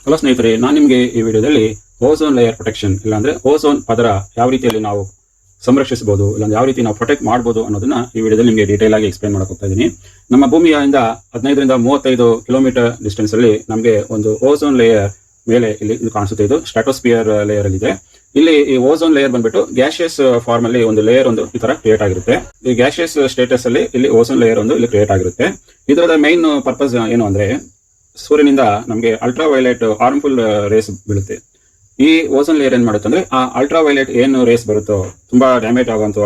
Hello ಸ್ನೇಹಿತರೆ, ನಾನು ನಿಮಗೆ ಈ ವಿಡಿಯೋದಲ್ಲಿ ಓಝೋನ್ ಲೇಯರ್ ಪ್ರೊಟೆಕ್ಷನ್ ಇಲ್ಲಾಂದ್ರೆ ಓಝೋನ್ ಪದರ ಯಾವ ರೀತಿಯಲ್ಲಿ ನಾವು ಸಂರಕ್ಷಿಸಬಹುದು ಇಲ್ಲಾಂದ್ರೆ ಯಾವ ರೀತಿ ನಾವು ಪ್ರೊಟೆಕ್ಟ್ ಮಾಡಬಹುದು ಅನ್ನೋದನ್ನ ಈ ವಿಡಿಯೋದಲ್ಲಿ ನಿಮಗೆ ಡೀಟೇಲ್ ಆಗಿ ಎಕ್ಸ್ಪ್ಲೈನ್ ಮಾಡಕ್ ಹೋಗ್ತಾ ಇದ್ದೀನಿ. ನಮ್ಮ ಭೂಮಿಯಿಂದ 15 ರಿಂದ 35 ಕಿಲೋಮೀಟರ್ ಡಿಸ್ಟೆನ್ಸ್ ಅಲ್ಲಿ ನಮಗೆ ಒಂದು ಓಝೋನ್ ಲೇಯರ್ ಮೇಲೆ ಇಲ್ಲಿ ಇದು ಕಾಣಿಸುತ್ತೆ. ಇದು ಸ್ಟ್ರಾಟೋಸ್ಫಿಯರ್ ಲೇಯರ್ ಅಲ್ಲಿ ಇದೆ. ಇಲ್ಲಿ ಈ ಓಝೋನ್ ಲೇಯರ್ ಬಂದ್ಬಿಟ್ಟು ಗ್ಯಾಸಿಯಸ್ ಫಾರ್ಮ್ ಅಲ್ಲಿ ಒಂದು ಲೇಯರ್ ಒಂದು ಈ ತರ ಕ್ರಿಯೇಟ್ ಆಗಿರುತ್ತೆ. ಈ ಗ್ಯಾಸಿಯಸ್ ಸ್ಟೇಟಸ್ ಅಲ್ಲಿ ಇಲ್ಲಿ ಓಝೋನ್ ಲೇಯರ್ ಒಂದು ಇಲ್ಲಿ ಕ್ರಿಯೇಟ್ ಆಗಿರುತ್ತೆ. ಇದರ ಮೈನ್ ಪರ್ಪಸ್ ಏನು ಅಂದ್ರೆ, ಸೂರ್ಯನಿಂದ ನಮಗೆ ಅಲ್ಟ್ರಾ ವೈಲೆಟ್ ಹಾರ್ಮ್ಫುಲ್ ರೇಸ್ ಬೀಳುತ್ತೆ. ಈ ಓಝೋನ್ ಲೇಯರ್ ಏನ್ ಮಾಡುತ್ತೆ ಅಂದ್ರೆ, ಆ ಅಲ್ಟ್ರಾ ವೈಲೆಟ್ ಏನು ರೇಸ್ ಬರುತ್ತೋ, ತುಂಬಾ ಡ್ಯಾಮೇಜ್ ಆಗುವಂತ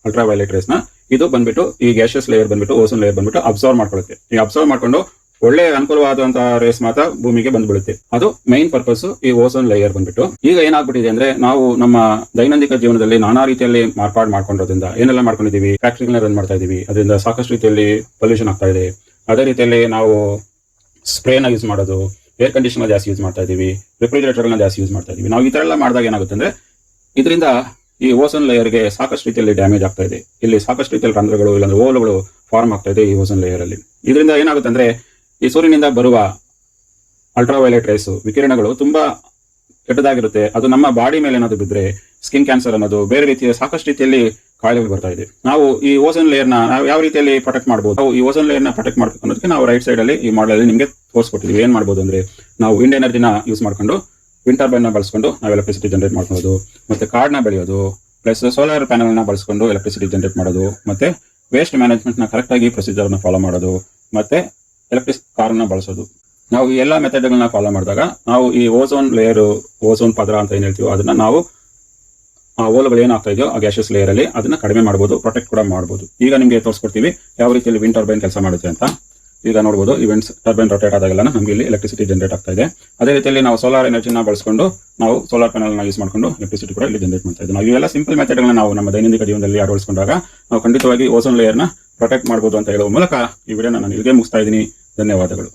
ಅಲ್ಟ್ರಾ ವೈಲೆಟ್ ರೇಸ್ ನ ಇದು ಬಂದ್ಬಿಟ್ಟು ಈ ಗ್ಯಾಸಿಯಸ್ ಲೇಯರ್ ಬಂದ್ಬಿಟ್ಟು ಓಝೋನ್ ಲೇಯರ್ ಬಂದ್ಬಿಟ್ಟು ಅಬ್ಸರ್ವ್ ಮಾಡ್ಕೊಳ್ಳುತ್ತೆ. ಈ ಅಬ್ಸರ್ವ್ ಮಾಡ್ಕೊಂಡು ಒಳ್ಳೆ ಅನುಕೂಲವಾದಂತಹ ರೇಸ್ ಮಾತ್ರ ಭೂಮಿಗೆ ಬಂದ್ಬಿಡುತ್ತೆ. ಅದು ಮೈನ್ ಪರ್ಪಸ್ ಈ ಓಝೋನ್ ಲೇಯರ್ ಬಂದ್ಬಿಟ್ಟು. ಈಗ ಏನಾಗ್ಬಿಟ್ಟಿದೆ ಅಂದ್ರೆ, ನಾವು ನಮ್ಮ ದೈನಂದಿನ ಜೀವನದಲ್ಲಿ ನಾನಾ ರೀತಿಯಲ್ಲಿ ಮಾರ್ಪಾಡು ಮಾಡ್ಕೊಂಡಿರೋದ್ರಿಂದ ಏನೆಲ್ಲ ಮಾಡ್ಕೊಂಡಿದೀವಿ, ಫ್ಯಾಕ್ಟರಿಗಳನ್ನ ರನ್ ಮಾಡ್ತಾ ಇದೀವಿ, ಅದರಿಂದ ಸಾಕಷ್ಟು ರೀತಿಯಲ್ಲಿ ಪೊಲ್ಯೂಷನ್ ಆಗ್ತಾ ಇದೆ. ಅದೇ ರೀತಿಯಲ್ಲಿ ನಾವು ಸ್ಪ್ರೇನ ಯೂಸ್ ಮಾಡೋದು, ಏರ್ ಕಂಡೀಷನರ್ ಜಾಸ್ತಿ ಯೂಸ್ ಮಾಡ್ತಾ ಇದೀವಿ, ರೆಫ್ರಿಜರೇಟರ್ಗಳನ್ನ ಜಾಸ್ತಿ ಯೂಸ್ ಮಾಡ್ತಾ ಇದೀವಿ. ನಾವು ಈ ತರ ಎಲ್ಲ ಮಾಡಿದಾಗ ಏನಾಗುತ್ತೆ ಅಂದ್ರೆ, ಇದರಿಂದ ಈ ಓಝೋನ್ ಲೇಯರ್ಗೆ ಸಾಕಷ್ಟು ರೀತಿಯಲ್ಲಿ ಡ್ಯಾಮೇಜ್ ಆಗ್ತಾ ಇದೆ. ಇಲ್ಲಿ ಸಾಕಷ್ಟು ರೀತಿಯಲ್ಲಿ ರಂಧ್ರಗಳು ಇಲ್ಲಾಂದ್ರೆ ಓಲುಗಳು ಫಾರ್ಮ್ ಆಗ್ತಾ ಇದೆ ಈ ಓಝೋನ್ ಲೇಯರ್ ಅಲ್ಲಿ. ಇದರಿಂದ ಏನಾಗುತ್ತೆ ಅಂದ್ರೆ, ಈ ಸೂರ್ಯನಿಂದ ಬರುವ ಅಲ್ಟ್ರಾ ವೈಲೆಟ್ ರೇಸ್ ವಿಕಿರಣಗಳು ತುಂಬಾ ಕೆಟ್ಟದಾಗಿರುತ್ತೆ. ಅದು ನಮ್ಮ ಬಾಡಿ ಮೇಲೆ ಏನಾದ್ರು ಬಿದ್ರೆ ಸ್ಕಿನ್ ಕ್ಯಾನ್ಸರ್ ಅನ್ನೋದು, ಬೇರೆ ರೀತಿಯ ಸಾಕಷ್ಟು ರೀತಿಯಲ್ಲಿ ಕಾಯಿಲೆಗಳು ಬರ್ತಾ ಇದೆ. ನಾವು ಈ ಓಝೋನ್ ಲೇಯರ್ ನ ಯಾವ ರೀತಿಯಲ್ಲಿ ಪ್ರೊಟೆಕ್ಟ್ ಮಾಡಬಹುದು, ನಾವು ಈ ಓಝೋನ್ ಲೇಯರ್ ನ ಪ್ರೊಟೆಕ್ಟ್ ಮಾಡಬೇಕು ಅನ್ನೋದಕ್ಕೆ ನಾವು ರೈಟ್ ಸೈಡ್ ಅಲ್ಲಿ ಈ ಮಾಡೆಲ್ ಅಲ್ಲಿ ನಿಮಗೆ ತೋರಿಸ್ಕೊಟ್ಟಿದ್ದೀವಿ. ಏನ್ ಮಾಡಬಹುದು ಅಂದ್ರೆ, ನಾವು ವಿಂಡ್ ಎನರ್ಜಿನ ಯೂಸ್ ಮಾಡ್ಕೊಂಡು ವಿಂಡ್ ಟರ್ಬೈನ್ ನ ಬಳಸ್ಕೊಂಡು ನಾವು ಎಲೆಕ್ಟ್ರಿಸಿಟಿ ಜನರೇಟ್ ಮಾಡ್ಕೊಳ್ಳೋದು, ಮತ್ತೆ ಕಾಡ್ನ ಬೆಳೆಯೋದು, ಪ್ಲಸ್ ಸೋಲಾರ್ ಪ್ಯಾನಲ್ ನ ಬಳಸ್ಕೊಂಡು ಎಲೆಕ್ಟ್ರಿಸಿಟಿ ಜನರೇಟ್ ಮಾಡೋದು, ಮತ್ತೆ ವೇಸ್ಟ್ ಮ್ಯಾನೇಜ್ಮೆಂಟ್ ನ ಕರೆಕ್ಟ್ ಆಗಿ ಪ್ರೊಸೀಜರ್ ನ ಫಾಲೋ ಮಾಡೋದು, ಮತ್ತೆ ಎಲೆಕ್ಟ್ರಿಕ್ ಕಾರ್ ನ ಬಳಸೋದು. ನಾವು ಈ ಎಲ್ಲಾ ಮೆಥಡ್ ಗಳನ್ನ ಫಾಲೋ ಮಾಡಿದಾಗ ನಾವು ಈ ಓಝೋನ್ ಲೇಯರ್, ಓಝೋನ್ ಪದರ ಅಂತ ಏನ್ ಹೇಳ್ತೀವೋ ಅದನ್ನ ನಾವು ಆ ಓಲುಗಳು ಏನಾಗ್ತಾ ಇದೆಯೋ ಆ ಗ್ಯಾಸಿಯಸ್ ಲೇಯರ್ ಅಲ್ಲಿ ಅದನ್ನ ಕಡಿಮೆ ಮಾಡಬಹುದು, ಪ್ರೊಟೆಕ್ಟ್ ಕೂಡ ಮಾಡಬಹುದು. ಈಗ ನಿಮಗೆ ತೋರಿಸ್ಕೊಡ್ತೀವಿ ಯಾವ ರೀತಿಯಲ್ಲಿ ವಿಂಡ್ ಟರ್ಬೈನ್ ಕೆಲಸ ಮಾಡುತ್ತೆ ಅಂತ. ಈಗ ನೋಡಬಹುದು, ಈ ವಿಂಡ್ ಟರ್ಬೈನ್ ರೊಟೇಟ್ ಆದಾಗೆಲ್ಲ ನಮಗೆ ಇಲ್ಲಿ ಎಲೆಕ್ಟ್ರಿಸಿಟಿ ಜನರೇಟ್ ಆಗ್ತಾ ಇದೆ. ಅದೇ ರೀತಿಯಲ್ಲಿ ನಾವು ಸೋಲಾರ್ ಎನರ್ಜಿನ ಬಳಸ್ಕೊಂಡು ನಾವು ಸೋಲಾರ್ ಪ್ಯಾನಲ್ ನ ಯೂಸ್ ಮಾಡ್ಕೊಂಡು ಎಲೆಕ್ಟ್ರಿಸಿಟಿ ಕೂಡ ಇಲ್ಲಿ ಜನರೇಟ್ ಮಾಡ್ತಾ ಇದ್ದೀವಿ. ನಾವು ಇವೆಲ್ಲ ಸಿಂಪಲ್ ಮೆಥಡ್ ಗಳನ್ನ ನಾವು ನಮ್ಮ ದೈನಂದಿನ ಜೀವನದಲ್ಲಿ ಅಳವಡಿಸಿಕೊಂಡಾಗ ನಾವು ಖಂಡಿತವಾಗಿ ಓಝೋನ್ ಲೇಯರ್ ನ ಪ್ರೊಟೆಕ್ಟ್ ಮಾಡಬಹುದು ಅಂತ ಹೇಳುವ ಮೂಲಕ ಈ ವಿಡಿಯೋನ ನಾನು ಇಲ್ಲಿಗೆ ಮುಗಿಸ್ತಾ ಇದ್ದೀನಿ. ಧನ್ಯವಾದಗಳು.